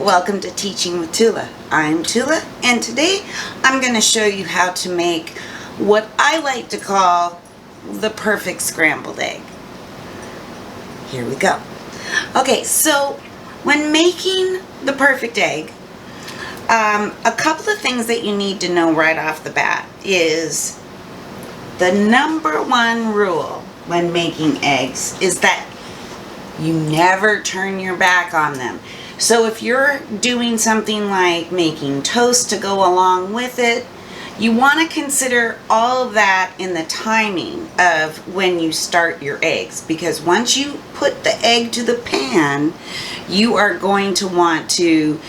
Welcome to Teaching with Tula. I'm Tula, and today I'm going to show you how to make what I like to call the perfect scrambled egg. Here we go. Okay, so when making the perfect egg, a couple of things that you need to know right off the bat is the number one rule when making eggs is that you never turn your back on them. So if you're doing something like making toast to go along with it, you want to consider all of that in the timing of when you start your eggs, because once you put the egg to the pan, you are going to want to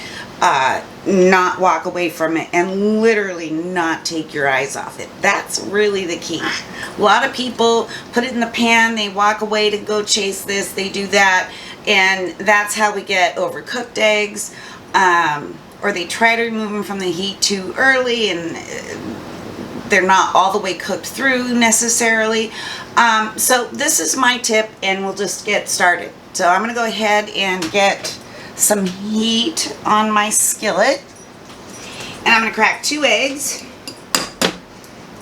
not walk away from it and literally not take your eyes off it. That's really the key. A lot of people put it in the pan, they walk away to go chase this, they do that, and that's how we get overcooked eggs, or they try to remove them from the heat too early and they're not all the way cooked through necessarily. So this is my tip, and we'll just get started. So I'm going to go ahead and get some heat on my skillet, and I'm going to crack 2 eggs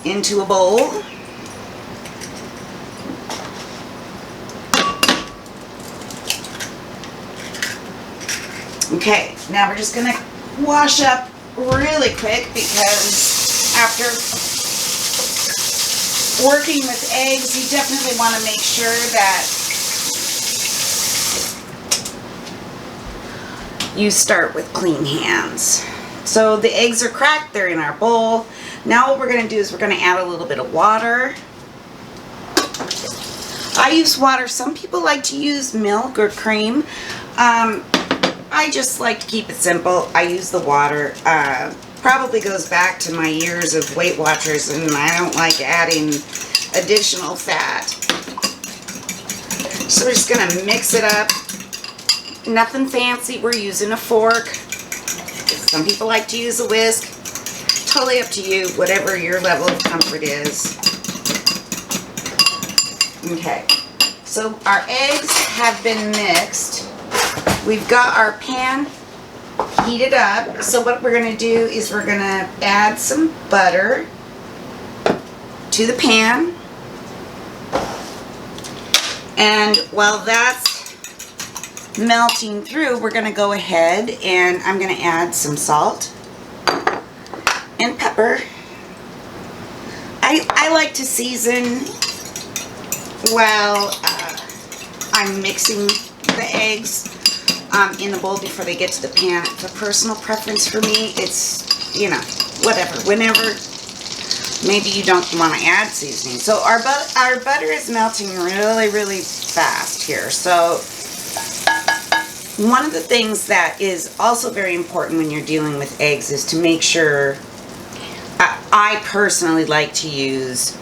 into a bowl. Okay, now we're just going to wash up really quick, because after working with eggs, you definitely want to make sure that you start with clean hands. So the eggs are cracked, they're in our bowl. Now what we're going to do is we're going to add a little bit of water. I use water. Some people like to use milk or cream. I just like to keep it simple. I use the water. Probably goes back to my years of Weight Watchers, and I don't like adding additional fat. So we're just going to mix it up. Nothing fancy. We're using a fork. Some people like to use a whisk. Totally up to you, whatever your level of comfort is. Okay, so our eggs have been mixed. We've got our pan heated up. So what we're going to do is we're going to add some butter to the pan. And while that's melting through, we're going to go ahead and I'm going to add some salt and pepper. I like to season while I'm mixing the eggs in the bowl before they get to the pan. It's a personal preference for me. It's, you know, whatever. Whenever, maybe you don't want to add seasoning. So our butter is melting really, really fast here. So one of the things that is also very important when you're dealing with eggs is to make sure, I personally like to use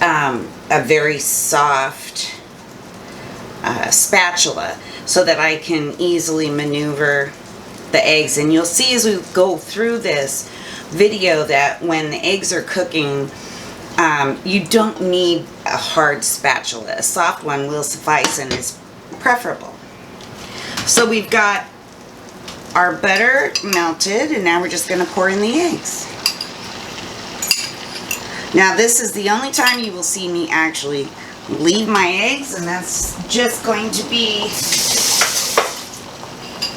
a very soft spatula so that I can easily maneuver the eggs. And you'll see as we go through this video that when the eggs are cooking, you don't need a hard spatula. A soft one will suffice and is preferable. So we've got our butter melted, and now we're just going to pour in the eggs. Now this is the only time you will see me actually leave my eggs, and that's just going to be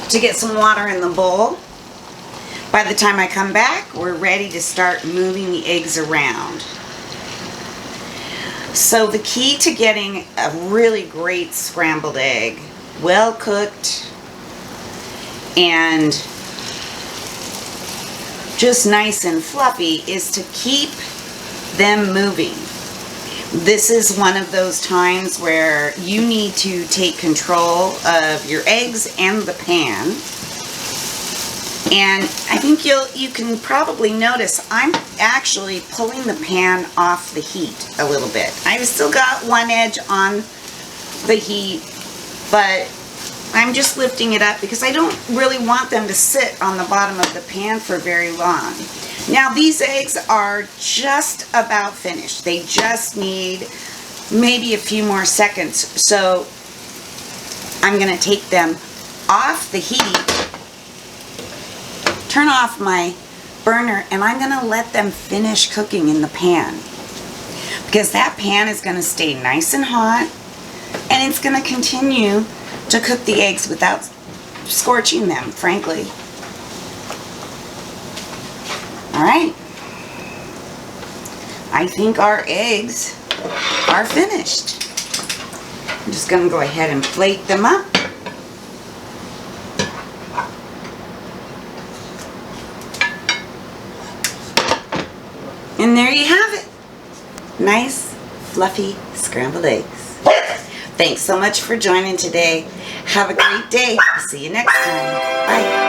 to get some water in the bowl. By the time I come back, we're ready to start moving the eggs around. So the key to getting a really great scrambled egg, well cooked and just nice and fluffy, is to keep them moving. This is one of those times where you need to take control of your eggs and the pan. And I think you can probably notice I'm actually pulling the pan off the heat a little bit. I've still got one edge on the heat, but I'm just lifting it up because I don't really want them to sit on the bottom of the pan for very long. Now these eggs are just about finished. They just need maybe a few more seconds. So I'm going to take them off the heat, turn off my burner, and I'm going to let them finish cooking in the pan. Because that pan is going to stay nice and hot, and it's going to continue to cook the eggs without scorching them, frankly. Alright. I think our eggs are finished. I'm just going to go ahead and plate them up. And there you have it. Nice, fluffy scrambled eggs. Thanks so much for joining today. Have a great day. See you next time. Bye.